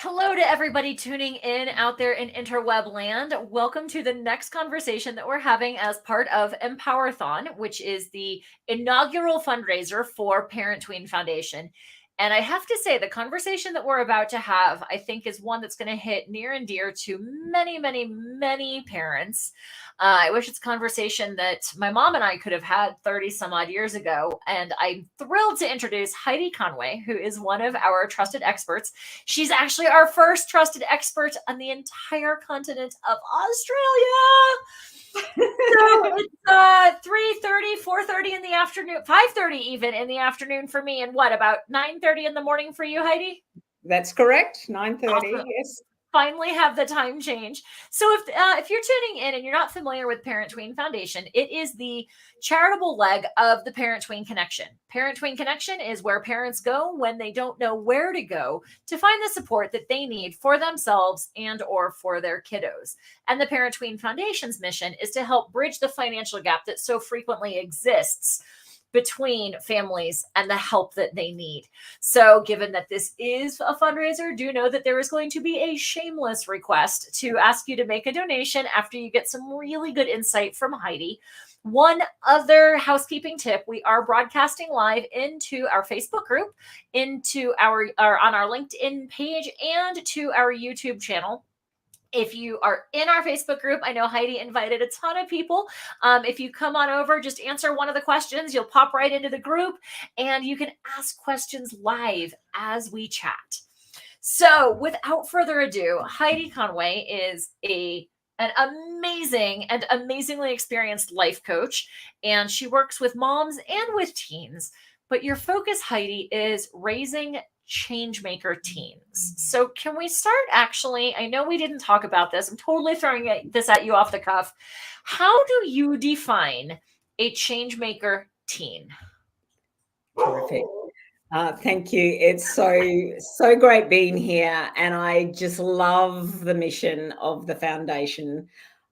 Hello to everybody tuning in out there in interweb land. Welcome to the next conversation that we're having as part of Empowerthon, which is the inaugural fundraiser for Parent Tween Foundation. And I have to say, the conversation that we're about to have, I think, is one that's going to hit near and dear to many, many, many parents. I wish it's a conversation that my mom and I could have had 30 some odd years ago. And I'm thrilled to introduce Heidi Conway, who is one of our trusted experts. She's actually our first trusted expert on the entire continent of Australia. So it's 3:30, 4:30 in the afternoon, 5:30 even in the afternoon for me, and what, about 9:30 in the morning for you, Heidi? That's correct. 9:30. Awesome. Yes. Finally have the time change. So if you're tuning in and you're not familiar with Parent Tween Foundation, it is the charitable leg of the Parent Tween Connection. Parent Tween Connection is where parents go when they don't know where to go to find the support that they need for themselves and or for their kiddos. And the Parent Tween Foundation's mission is to help bridge the financial gap that so frequently exists between families and the help that they need. So given that this is a fundraiser, do know that there is going to be a shameless request to ask you to make a donation after you get some really good insight from Heidi. One other housekeeping tip: we are broadcasting live into our Facebook group, into our on our LinkedIn page, and to our YouTube channel. If you are in our Facebook group, I know Heidi invited a ton of people. If you come on over, just answer one of the questions. You'll pop right into the group and you can ask questions live as we chat. So without further ado, Heidi Conway is an amazing and amazingly experienced life coach, and she works with moms and with teens. But your focus, Heidi, is raising Changemaker teens. So can we start actually? I know we didn't talk about this. I'm totally throwing this at you off the cuff. How do you define a Changemaker teen? Terrific. Thank you. It's so great being here, and I just love the mission of the foundation.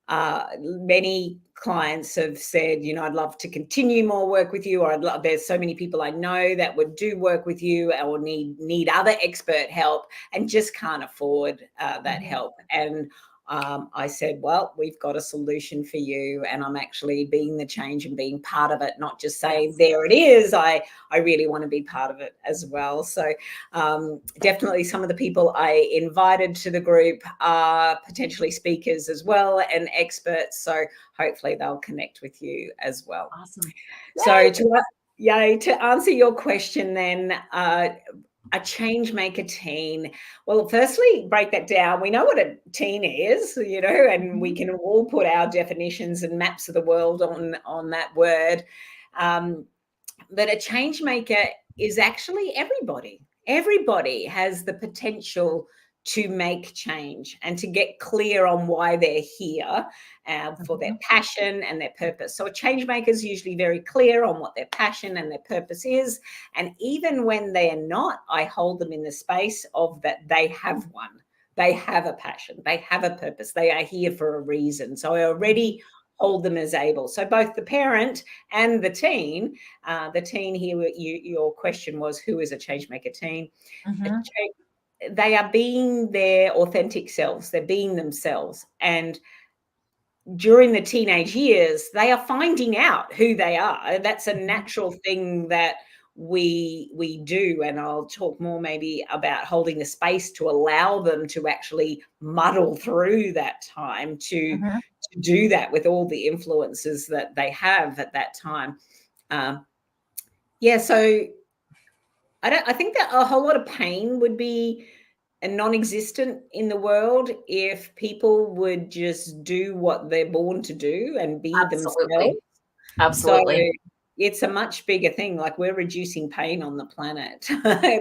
Many clients have said, I'd love to continue more work with you, or there's so many people I know that would do work with you or need other expert help and just can't afford that help. And I said, well, we've got a solution for you, and I'm actually being the change and being part of it, not just saying there it is. I really want to be part of it as well. So definitely some of the people I invited to the group are potentially speakers as well and experts. So hopefully they'll connect with you as well. Awesome. So to answer your question then, a Changemaker teen. Well, firstly, break that down. We know what a teen is, and we can all put our definitions and maps of the world on that word. But a Changemaker is actually everybody. Everybody has the potential to make change and to get clear on why they're here for their passion and their purpose. So a change maker is usually very clear on what their passion and their purpose is. And even when they are not, I hold them in the space of that they have one. They have a passion. They have a purpose. They are here for a reason. So I already hold them as able. So both the parent and the teen here, your question was, who is a change maker teen? They are being their authentic selves. They're being themselves. And during the teenage years, they are finding out who they are. That's a natural thing that we do. And I'll talk more maybe about holding the space to allow them to actually muddle through that time to do that with all the influences that they have at that time. So I think that a whole lot of pain would be non-existent in the world if people would just do what they're born to do and be themselves. Absolutely. So it's a much bigger thing. Like, we're reducing pain on the planet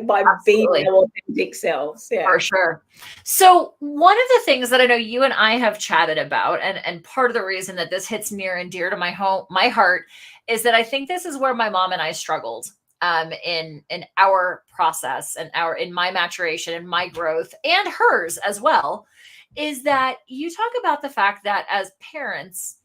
by being our authentic selves. Yeah. For sure. So one of the things that I know you and I have chatted about, and part of the reason that this hits near and dear to my heart, is that I think this is where my mom and I struggled in our process and in my maturation and my growth, and hers as well, is that you talk about the fact that as parents,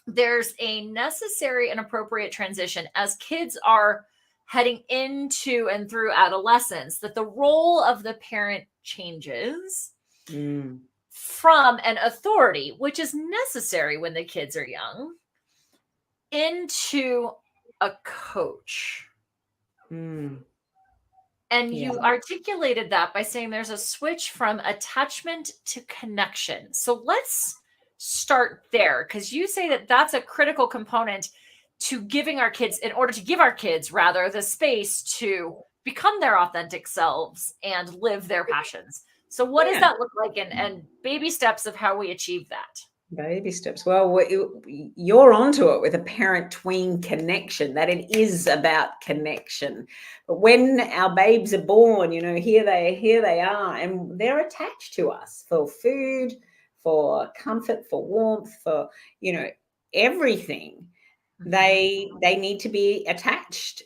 there's a necessary and appropriate transition as kids are heading into and through adolescence, that the role of the parent changes from an authority, which is necessary when the kids are young, into a coach. And you articulated that by saying there's a switch from attachment to connection. So let's start there, because you say that that's a critical component to giving our kids, in order to give our kids rather the space to become their authentic selves and live their passions. So what does that look like, and baby steps of how we achieve that? Baby steps. Well, you're onto it with a parent-tween connection, that it is about connection. But when our babes are born, you know, here they are, and they're attached to us for food, for comfort, for warmth, for, you know, everything. They need to be attached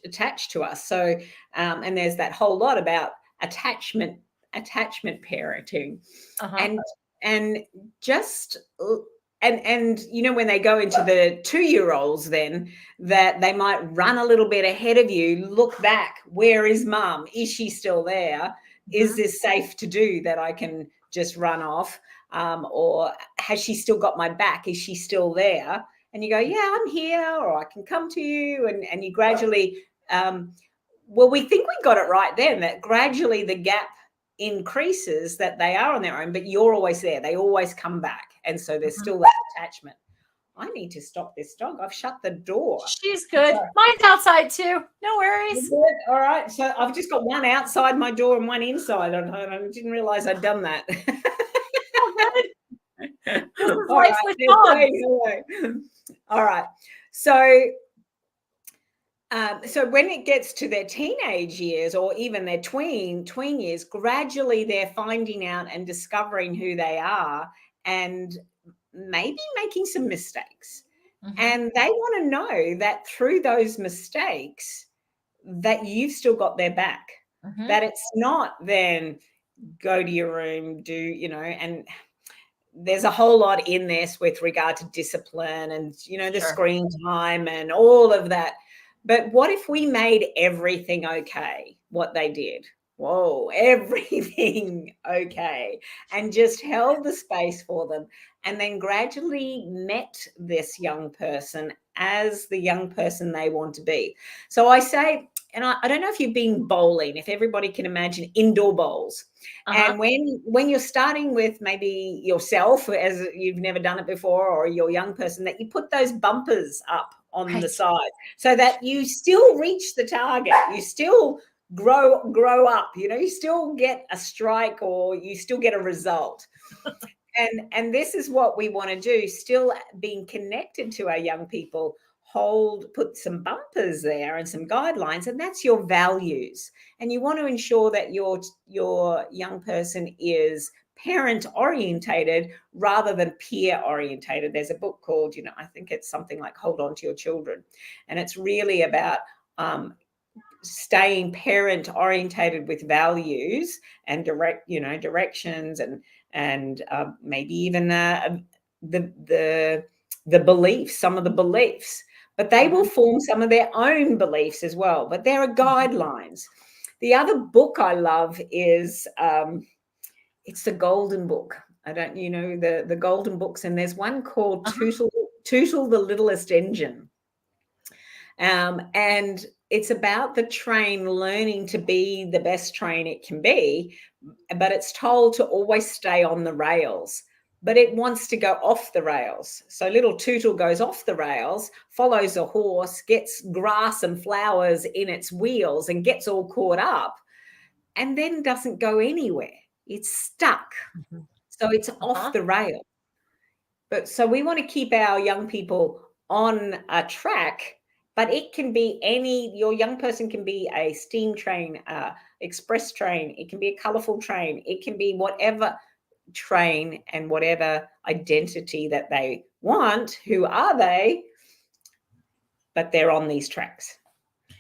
to us. So, and there's that whole lot about attachment parenting, and just. And you know, when they go into the 2-year-olds, then that they might run a little bit ahead of you, look back, where is mum? Is she still there? Is this safe to do, that I can just run off? Or has she still got my back? Is she still there? And you go, yeah, I'm here, or I can come to you. And you gradually, well, we think we got it right then, that gradually the gap increases, that they are on their own, but you're always there. They always come back. And so there's still that attachment. I need to stop this dog. I've shut the door. She's good. Mine's outside too. No worries. All right. So I've just got one outside my door and one inside. I didn't realize I'd done that. Oh, good. This is life with dogs. All right. So when it gets to their teenage years, or even their tween years, gradually they're finding out and discovering who they are, and maybe making some mistakes. And they want to know that through those mistakes that you've still got their back, that it's not then go to your room, do, you know, and there's a whole lot in this with regard to discipline and, you know, the screen time and all of that. But what if we made everything okay, what they did? Whoa, everything okay. And just held the space for them, and then gradually met this young person as the young person they want to be. So I say, and I don't know if you've been bowling, if everybody can imagine indoor bowls. And when you're starting with maybe yourself, as you've never done it before, or your young person, that you put those bumpers up on the side so that you still reach the target, you still grow up, you know, you still get a strike, or you still get a result. And this is what we want to do, still being connected to our young people. Put some bumpers there and some guidelines, and that's your values. And you want to ensure that your young person is parent orientated rather than peer orientated. There's a book called, you know, I think it's something like Hold On to Your Children. And it's really about staying parent orientated with values and directions, and maybe even the beliefs, some of the beliefs. But they will form some of their own beliefs as well. But there are guidelines. The other book I love is it's the Golden Book. I don't, you know, the Golden Books, and there's one called Tootle the Littlest Engine. And it's about the train learning to be the best train it can be, but it's told to always stay on the rails. But it wants to go off the rails. So little Tootle goes off the rails, follows a horse, gets grass and flowers in its wheels and gets all caught up, and then doesn't go anywhere. It's stuck. So it's off the rail. But so we want to keep our young people on a track, but it can be your young person can be a steam train, express train. It can be a colorful train. It can be whatever train and whatever identity that they want. Who are they? But they're on these tracks.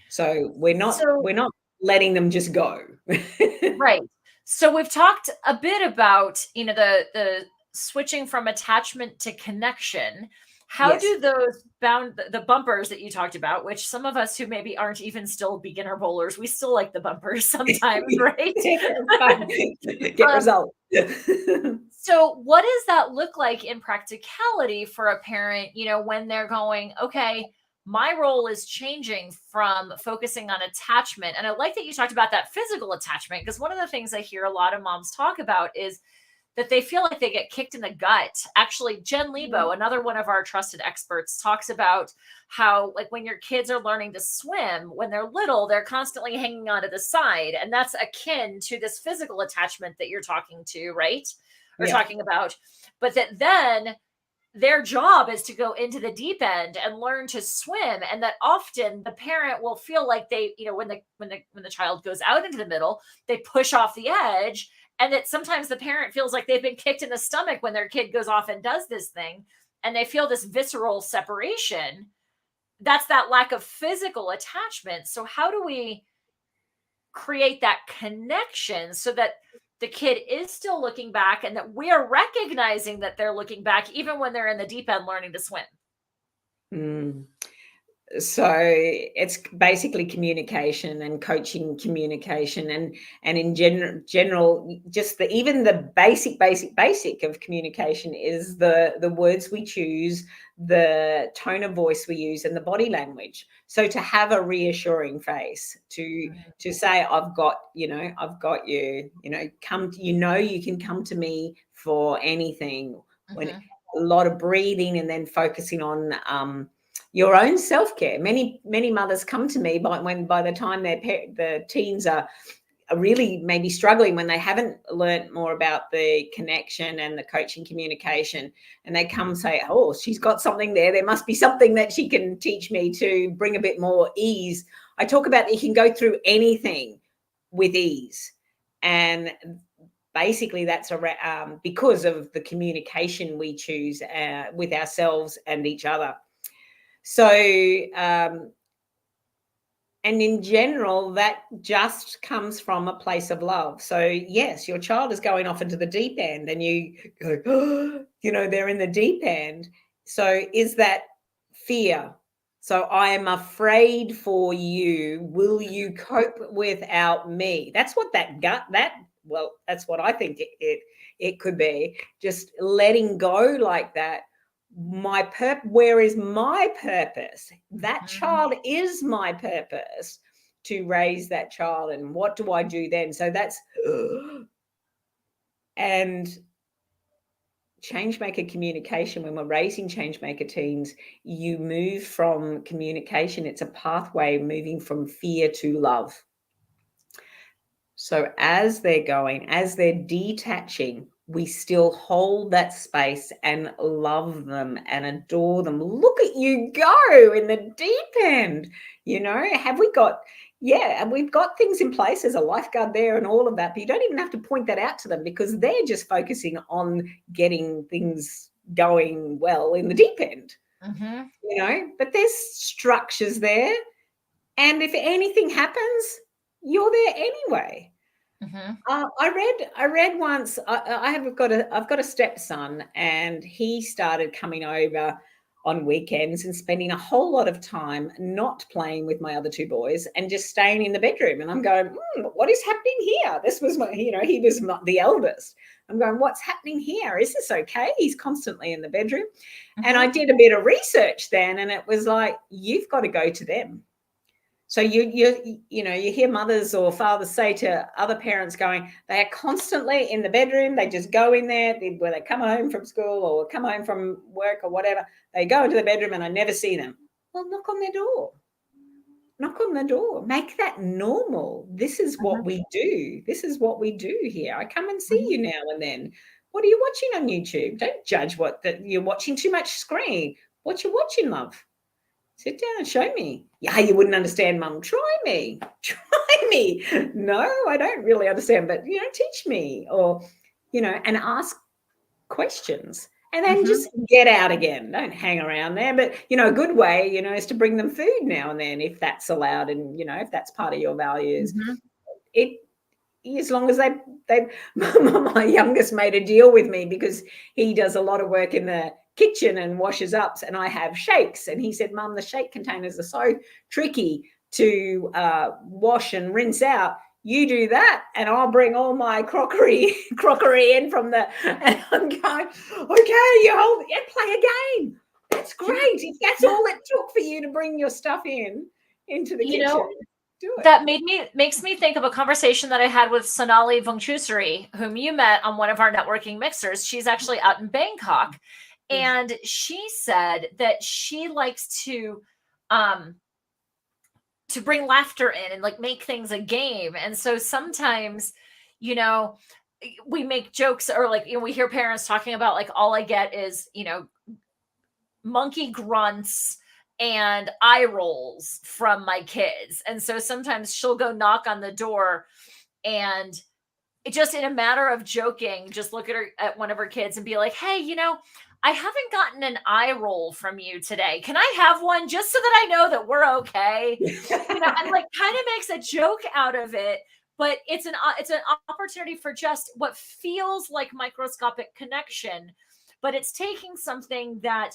So we're not letting them just go. Right. So we've talked a bit about, you know, the switching from attachment to connection. How do those the bumpers that you talked about, which some of us who maybe aren't even still beginner bowlers, we still like the bumpers sometimes, right? Get Um, results. so what does that look like in practicality for a parent, when they're going, okay, my role is changing from focusing on attachment. And I like that you talked about that physical attachment, because one of the things I hear a lot of moms talk about is that they feel like they get kicked in the gut. Actually, Jen Lebo, another one of our trusted experts, talks about how, like, when your kids are learning to swim, when they're little, they're constantly hanging onto the side. And that's akin to this physical attachment that you're talking to, right? Or talking about. But that then their job is to go into the deep end and learn to swim, and that often the parent will feel like they, when the child goes out into the middle, they push off the edge, and that sometimes the parent feels like they've been kicked in the stomach when their kid goes off and does this thing, and they feel this visceral separation. That's that lack of physical attachment. So how do we create that connection so that the kid is still looking back, and that we are recognizing that they're looking back even when they're in the deep end learning to swim? So it's basically communication and coaching communication, and in general, just even the basic of communication is the words we choose, the tone of voice we use, and the body language. So to have a reassuring face, to say, I've got you, come, you can come to me for anything. When a lot of breathing, and then focusing on your own self-care. Many mothers come to me by the time the teens are really maybe struggling, when they haven't learned more about the connection and the coaching communication, and they come say, oh, she's got something there must be something that she can teach me to bring a bit more ease. I talk about you can go through anything with ease, and basically that's because of the communication we choose with ourselves and each other. So, and in general, that just comes from a place of love. So, yes, your child is going off into the deep end, and you go, oh, they're in the deep end. So, is that fear? So, I am afraid for you. Will you cope without me? That's what that's what I think it could be. Just letting go like that. Where is my purpose? That child is my purpose, to raise that child. And what do I do then? So that's and changemaker communication. When we're raising changemaker teens, you move from communication, it's a pathway moving from fear to love. So as they're detaching, we still hold that space and love them and adore them. Look at you go in the deep end. Have we got, and we've got things in place. There's a lifeguard there and all of that, but you don't even have to point that out to them, because they're just focusing on getting things going well in the deep end. But there's structures there. And if anything happens, you're there anyway. I read once. I've got a stepson, and he started coming over on weekends and spending a whole lot of time not playing with my other two boys and just staying in the bedroom. And I'm going, what is happening here? This was he was the eldest. I'm going, what's happening here? Is this okay? He's constantly in the bedroom. And I did a bit of research then, and it was like, you've got to go to them. So you hear mothers or fathers say to other parents going, they are constantly in the bedroom. They just go in there when they come home from school or come home from work or whatever. They go into the bedroom and I never see them. Well, knock on their door. Knock on the door. Make that normal. This is what we do. This is what we do here. I come and see you now and then. What are you watching on YouTube? Don't judge you're watching too much screen. What you watching, love? Sit down and show me. Yeah, you wouldn't understand, Mum. Try me. Try me. No, I don't really understand, but, teach me. Or, and ask questions. And then just get out again. Don't hang around there. But, a good way, is to bring them food now and then, if that's allowed and, if that's part of your values. as long as my youngest made a deal with me because he does a lot of work in the kitchen and washes ups, and I have shakes. And he said, Mum, the shake containers are so tricky to wash and rinse out. You do that, and I'll bring all my crockery in from the. And I'm going, okay, you hold it, play a game. That's great. If that's all it took for you to bring your stuff into the kitchen. Do it. That makes me think of a conversation that I had with Sonali Vongchusari, whom you met on one of our networking mixers. She's actually out in Bangkok, and she said that she likes to bring laughter in and like make things a game. And so sometimes, we make jokes, or like, we hear parents talking about like, all I get is, monkey grunts and eye rolls from my kids. And so sometimes she'll go knock on the door and it just, in a matter of joking, just look at one of her kids and be like, hey, I haven't gotten an eye roll from you today. Can I have one just so that I know that we're okay? And like kind of makes a joke out of it, but it's an opportunity for just what feels like microscopic connection, but it's taking something that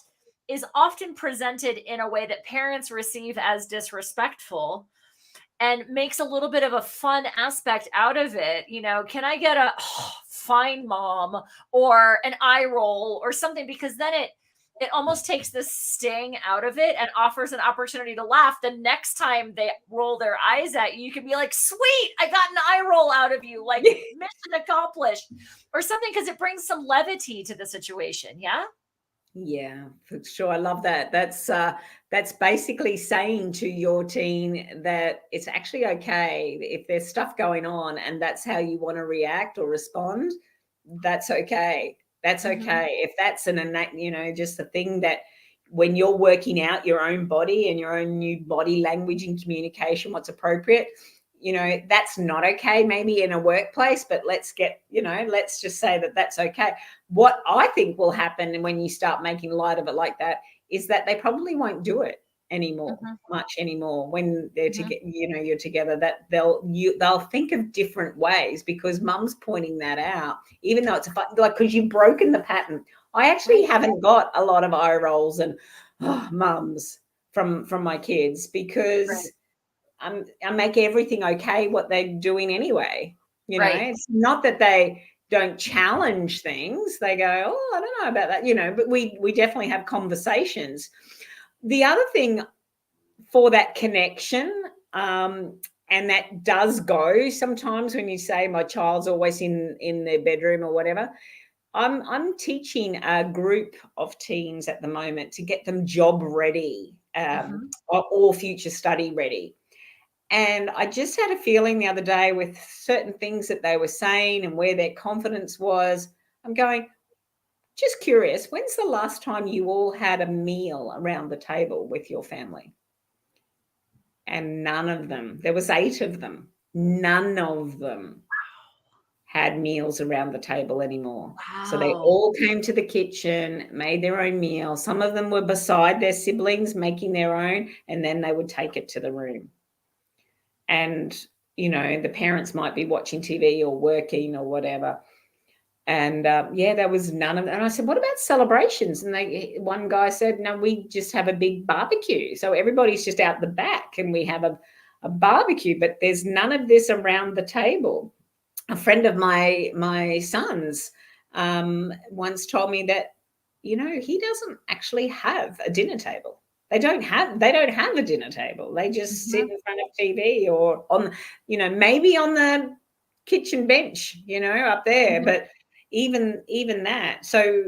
is often presented in a way that parents receive as disrespectful and makes a little bit of a fun aspect out of it. Can I get a fine mom or an eye roll or something? Because then it almost takes the sting out of it and offers an opportunity to laugh. The next time they roll their eyes at you, you can be like, sweet, I got an eye roll out of you, like mission accomplished or something, because it brings some levity to the situation. Yeah. Yeah, for sure. I love that. That's basically saying to your teen that it's actually okay if there's stuff going on and that's how you want to react or respond. That's okay. That's okay. If that's an innate, just the thing that when you're working out your own body and your own new body language and communication, what's appropriate, that's not okay maybe in a workplace, but let's just say that that's okay. What I think will happen when you start making light of it like that is that they probably won't do it much anymore when they're you're together, that they'll think of different ways because mum's pointing that out, even though it's because you've broken the pattern. I actually haven't got a lot of eye rolls and mums from my kids because I make everything okay what they're doing anyway. It's not that they don't challenge things. They go, oh, I don't know about that, but we definitely have conversations. The other thing for that connection, and that does go sometimes when you say my child's always in their bedroom or whatever, I'm teaching a group of teens at the moment to get them job ready or future study ready. And I just had a feeling the other day with certain things that they were saying and where their confidence was. I'm going, just curious, when's the last time you all had a meal around the table with your family? And none of them, there was 8 of them, none of them had meals around the table anymore. Wow. So they all came to the kitchen, made their own meal. Some of them were beside their siblings making their own, and then they would take it to the room. And, the parents might be watching TV or working or whatever. And, there was none of that. And I said, what about celebrations? And one guy said, no, we just have a big barbecue. So everybody's just out the back and we have a barbecue, but there's none of this around the table. A friend of my son's once told me that, he doesn't actually have a dinner table. They don't have a dinner table. They just sit in front of TV or on, maybe on the kitchen bench, up there. But even that. So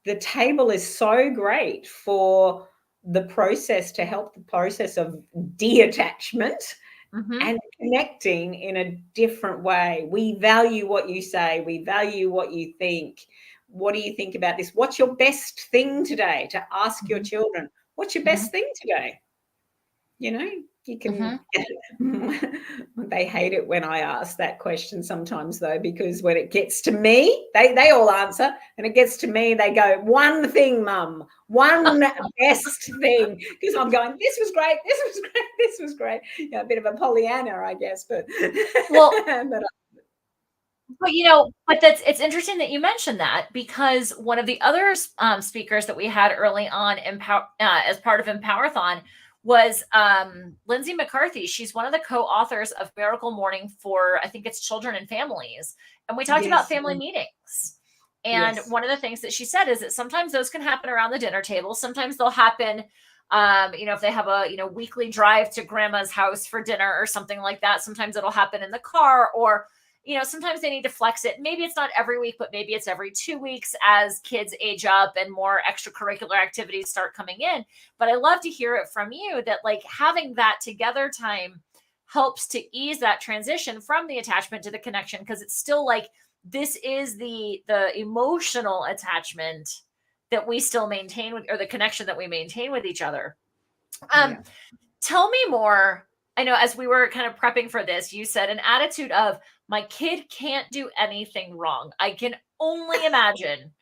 the table is so great for the process, to help the process of detachment and connecting in a different way. We value what you say. We value what you think. What do you think about this? What's your best thing today? To ask your children. What's your best thing today? You can, they hate it when I ask that question sometimes though, because when it gets to me, they all answer, and it gets to me, they go, one thing, mum, one best thing. Because I'm going, this was great, this was great, this was great. A bit of a Pollyanna, I guess, but. Well, But it's interesting that you mentioned that, because one of the other speakers that we had early on as part of Empowerthon was Lindsay McCarthy. She's one of the co-authors of Miracle Morning for, I think it's children and families. And we talked about Yes. family meetings. And Yes. one of the things that she said is that sometimes those can happen around the dinner table. Sometimes they'll happen, if they have a, weekly drive to grandma's house for dinner or something like that. Sometimes it'll happen in the car, or sometimes they need to flex it. Maybe it's not every week, but maybe it's every 2 weeks as kids age up and more extracurricular activities start coming in. But I love to hear it from you that, like, having that together time helps to ease that transition from the attachment to the connection, because it's still like, this is the emotional attachment that we still maintain with, or the connection that we maintain with each other. Yeah. Tell me more. I know as we were kind of prepping for this, you said an attitude of, my kid can't do anything wrong. I can only imagine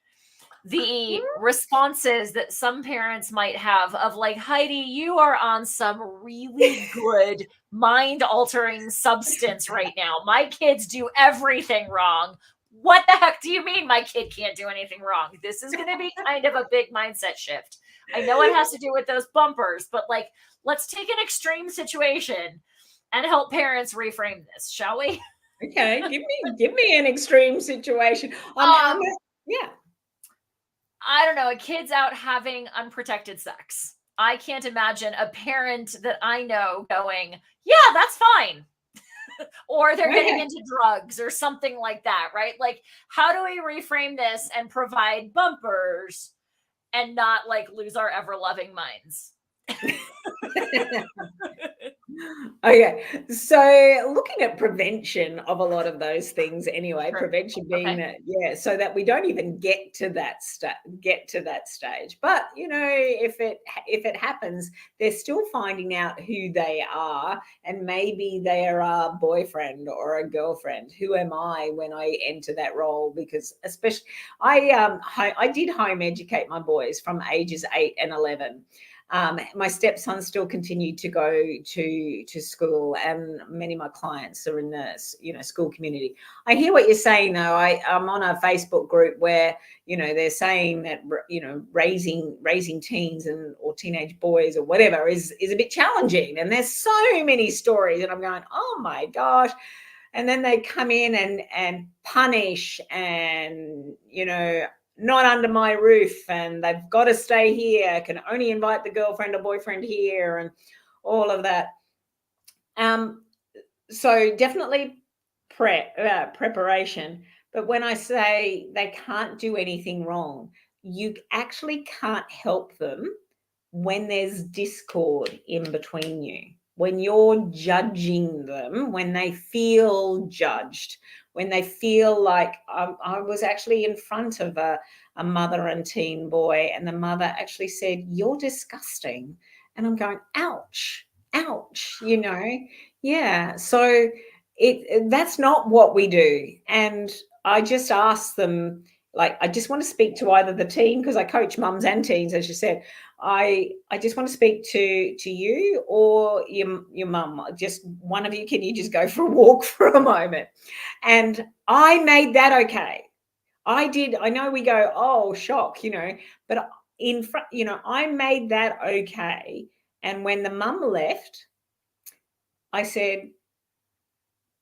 the responses that some parents might have of, like, Heidi, you are on some really good mind altering substance right now. My kids do everything wrong. What the heck do you mean my kid can't do anything wrong? This is going to be kind of a big mindset shift. I know it has to do with those bumpers, but, like, let's take an extreme situation and help parents reframe this, shall we? Okay, give me an extreme situation. Yeah. I don't know, a kid's out having unprotected sex. I can't imagine a parent that I know going, yeah, that's fine. Or they're getting into drugs or something like that, right? Like, how do we reframe this and provide bumpers and not, like, lose our ever loving minds? Okay, so looking at prevention of a lot of those things anyway, Sure. prevention being Okay. so that we don't even get to that stage. But if it happens, they're still finding out who they are, and maybe they are a boyfriend or a girlfriend. Who am I when I enter that role? Because especially I did home educate my boys from ages 8 and 11. My stepson still continued to go to school, and many of my clients are in the school community. I hear what you're saying, though. I'm on a Facebook group where they're saying that raising teens or teenage boys or whatever is a bit challenging, and there's so many stories, and I'm going, oh my gosh. And then they come in and punish, and not under my roof, and they've got to stay here, can only invite the girlfriend or boyfriend here, and all of that. So definitely preparation. But when I say they can't do anything wrong, you actually can't help them when there's discord in between you, when you're judging them, when they feel judged, when they feel like I was actually in front of a mother and teen boy, and the mother actually said, "You're disgusting." And I'm going, ouch, ouch, Yeah. So that's not what we do. And I just ask them, like, I just want to speak to either the teen, because I coach mums and teens, as you said. I just want to speak to you or your mum. Just one of you. Can you just go for a walk for a moment? And I made that okay. I did. I know we go, oh, shock, but in front, I made that okay. And when the mum left, I said,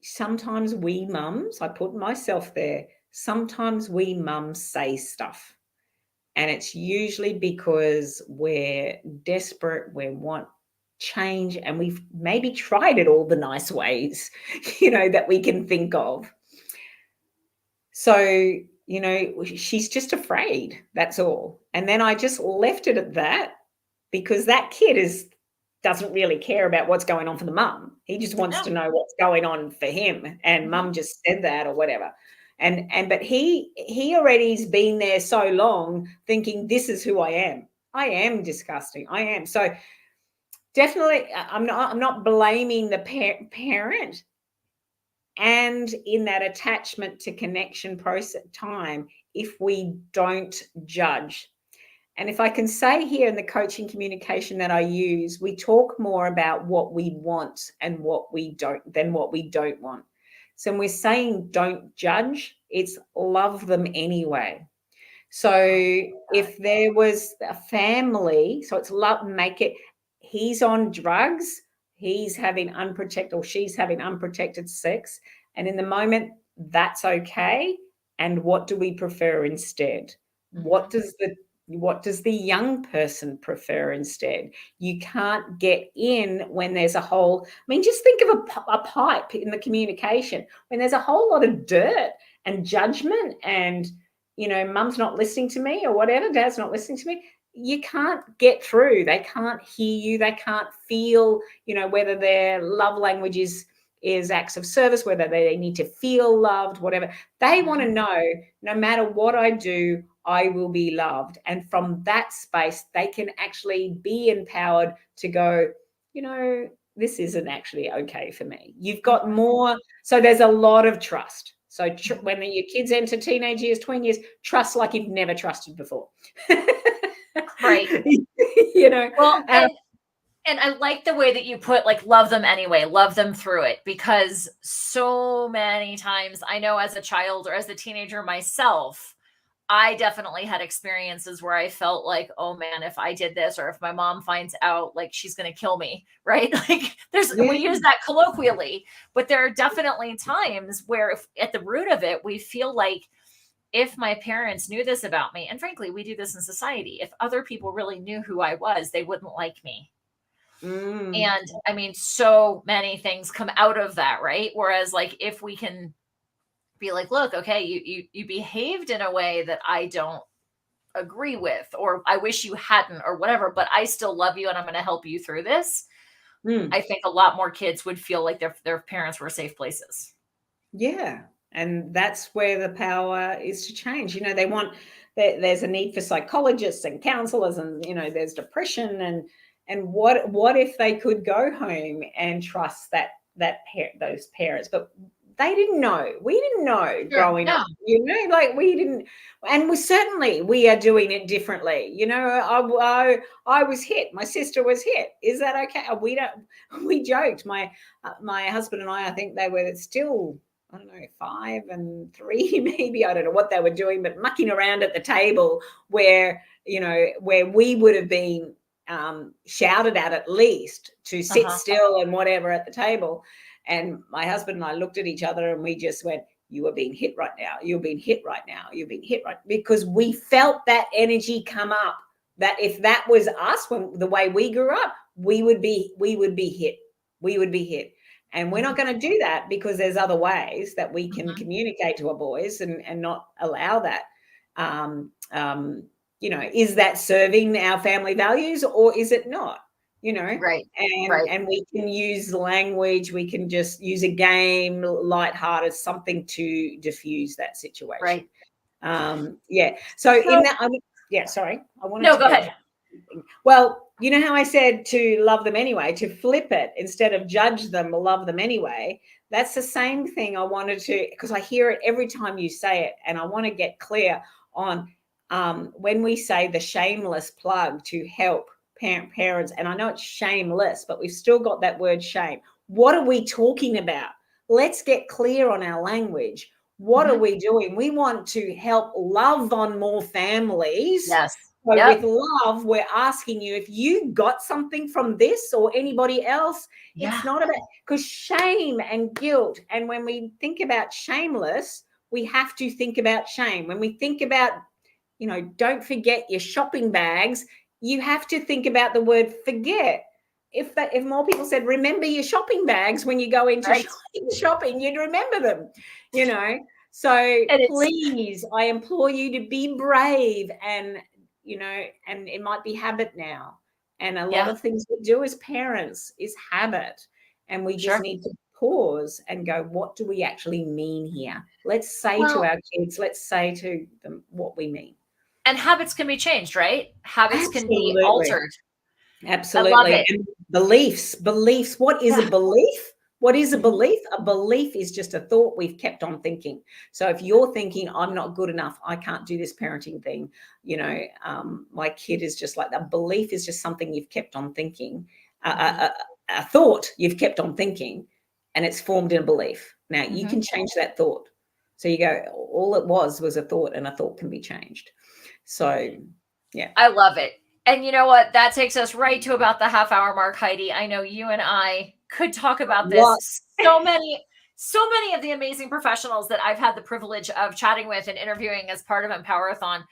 sometimes we mums, I put myself there, sometimes we mums say stuff. And it's usually because we're desperate, we want change, and we've maybe tried it all the nice ways, that we can think of. So, she's just afraid, that's all. And then I just left it at that, because that kid doesn't really care about what's going on for the mum. He just wants to know what's going on for him. And mum just said that or whatever. But he already's been there so long thinking, this is who I am. I am disgusting. I am. So definitely I'm not blaming the parent. And in that attachment to connection process time, if we don't judge. And if I can say here in the coaching communication that I use, we talk more about what we want and what we don't want. So when we're saying don't judge, it's love them anyway. So if there was a family, so it's love, make it, he's on drugs, he's having unprotected, or she's having unprotected sex. And in the moment, that's okay. And what do we prefer instead? What does the young person prefer instead? You can't get in when there's a whole, I mean, just think of a pipe in the communication, when there's a whole lot of dirt and judgment and, mum's not listening to me or whatever, dad's not listening to me, you can't get through. They can't hear you. They can't feel, whether their love language is acts of service, whether they need to feel loved, whatever. They want to know, no matter what I do, I will be loved. And from that space, they can actually be empowered to go, this isn't actually okay for me. You've got more. So there's a lot of trust. So when your kids enter teenage years, tween years, trust like you've never trusted before. Right. Well, and I like the way that you put, like, love them anyway, love them through it, because so many times, I know as a child or as a teenager myself, I definitely had experiences where I felt like, oh man, if I did this, or if my mom finds out, like, she's going to kill me, right? Like, we use that colloquially, but there are definitely times where at the root of it, we feel like, if my parents knew this about me, and frankly, we do this in society, if other people really knew who I was, they wouldn't like me. And I mean, so many things come out of that, right? Whereas, like, if we can be like, look, okay, you behaved in a way that I don't agree with, or I wish you hadn't, or whatever, but I still love you and I'm going to help you through this. I think a lot more kids would feel like their parents were safe places. Yeah. And that's where the power is to change. There's a need for psychologists and counselors, and, there's depression, and what if they could go home and trust those parents? But they didn't know. We didn't know growing up, like we didn't. And we are doing it differently. I was hit. My sister was hit. Is that okay? We joked. My husband and I think they were still, I don't know, 5 and 3, maybe. I don't know what they were doing, but mucking around at the table where we would have been shouted at least to sit still and whatever at the table. And my husband and I looked at each other and we just went, you are being hit right now. You're being hit right now. You're being hit right, because we felt that energy come up, that if that was us, when the way we grew up, we would be hit. We would be hit. And we're not going to do that, because there's other ways that we can communicate to our boys and not allow that. Is that serving our family values, or is it not? Right. And we can use language, we can just use a game, lighthearted, something to diffuse that situation. Right. So in that, sorry, I wanted to go ahead. Well, you know how I said to love them anyway, to flip it, instead of judge them, love them anyway. That's the same thing I wanted to, because I hear it every time you say it, and I want to get clear on when we say the shameless plug to help parents, and I know it's shameless, but we've still got that word shame. What are we talking about? Let's get clear on our language. What are we doing? We want to help love on more families. Yes. So with love, we're asking you, if you got something from this or anybody else, it's not about, because shame and guilt. And when we think about shameless, we have to think about shame. When we think about, don't forget your shopping bags, you have to think about the word forget. If more people said, remember your shopping bags when you go into shopping, you'd remember them, So please, I implore you to be brave, and it might be habit now. And a lot of things we do as parents is habit. And we just need to pause and go, what do we actually mean here? Let's say to our kids, let's say to them what we mean. And habits can be changed, right? Habits can be altered. Absolutely. I love it. And beliefs. What is a belief? What is a belief? A belief is just a thought we've kept on thinking. So if you're thinking, I'm not good enough, I can't do this parenting thing, my kid is just like that. Belief is just something you've kept on thinking, a thought you've kept on thinking, and it's formed in a belief. Now you can change that thought. So you go, all it was a thought, and a thought can be changed. So yeah. I love it. And you know what? That takes us right to about the half-hour mark, Heidi. I know you and I could talk about this. So many of the amazing professionals that I've had the privilege of chatting with and interviewing as part of Empowerathon.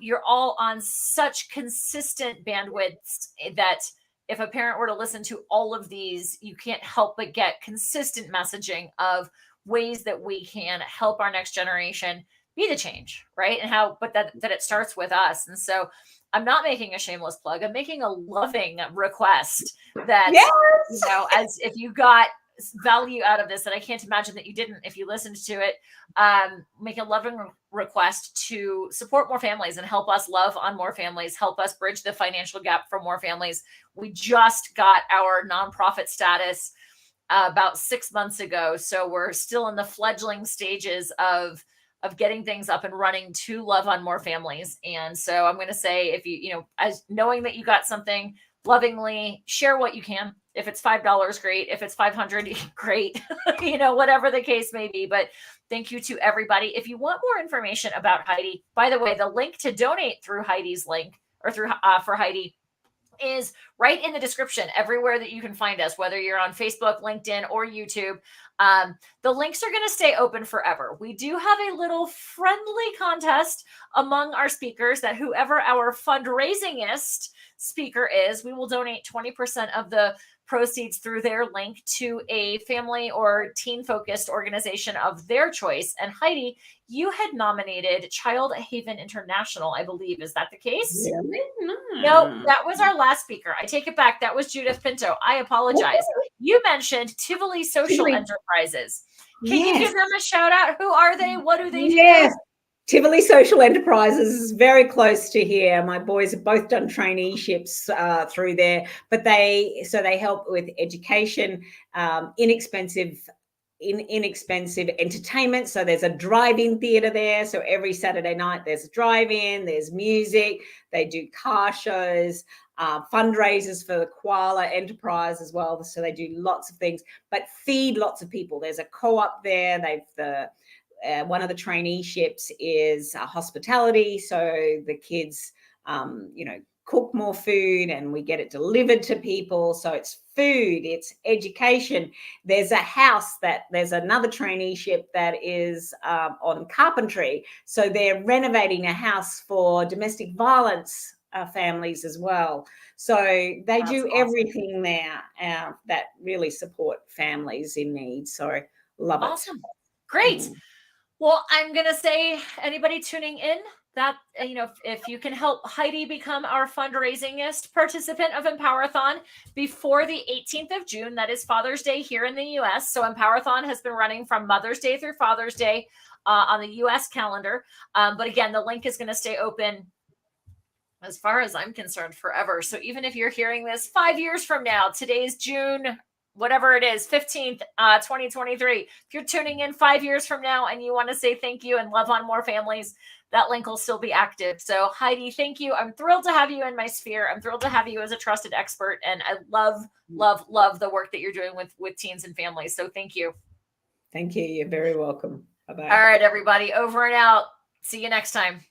You're all on such consistent bandwidths that if a parent were to listen to all of these, you can't help but get consistent messaging of ways that we can help our next generation be the change, right? And but that it starts with us. And so I'm not making a shameless plug. I'm making a loving request that, yes! As if you got value out of this, and I can't imagine that you didn't if you listened to it, make a loving request to support more families and help us love on more families, help us bridge the financial gap for more families. We just got our nonprofit status about 6 months ago. So we're still in the fledgling stages of getting things up and running to love on more families. And so I'm going to say, if you as knowing that you got something, lovingly share what you can. If it's $5, great. If it's $500, great. Whatever the case may be. But thank you to everybody. If you want more information about Heidi, by the way, the link to donate through Heidi's link or through for Heidi is right in the description everywhere that you can find us, whether you're on Facebook, LinkedIn, or YouTube. The links are going to stay open forever. We do have a little friendly contest among our speakers that whoever our fundraisingist speaker is, we will donate 20% of the proceeds through their link to a family or teen-focused organization of their choice. And Heidi, you had nominated Child Haven International, I believe. Is that the case? Really? No, that was our last speaker. I take it back. That was Judith Pinto. I apologize. You mentioned Tivoli Social Enterprises. Can you give them a shout out? Who are they? What do they do? Tivoli Social Enterprises is very close to here. My boys have both done traineeships through there, but they help with education, inexpensive entertainment. So there's a drive-in theater there. So every Saturday night there's a drive-in, there's music. They do car shows, fundraisers for the koala enterprise as well. So they do lots of things, but feed lots of people. There's a co-op there. One of the traineeships is hospitality. So the kids, cook more food and we get it delivered to people. So it's food, it's education. There's another traineeship that is on carpentry. So they're renovating a house for domestic violence families as well. So they do awesome. Everything there that really support families in need. So love it. Awesome. Great. Well, I'm going to say anybody tuning in that, if you can help Heidi become our fundraisingist participant of Empowerathon before the 18th of June, that is Father's Day here in the U.S. So Empowerathon has been running from Mother's Day through Father's Day on the U.S. calendar. But again, the link is going to stay open, as far as I'm concerned, forever. So even if you're hearing this 5 years from now, today's June, whatever it is, 15th, 2023. If you're tuning in 5 years from now and you want to say thank you and love on more families, that link will still be active. So Heidi, thank you. I'm thrilled to have you in my sphere. I'm thrilled to have you as a trusted expert. And I love, love, love the work that you're doing with teens and families. So thank you. Thank you. You're very welcome. Bye-bye. All right, everybody, over and out. See you next time.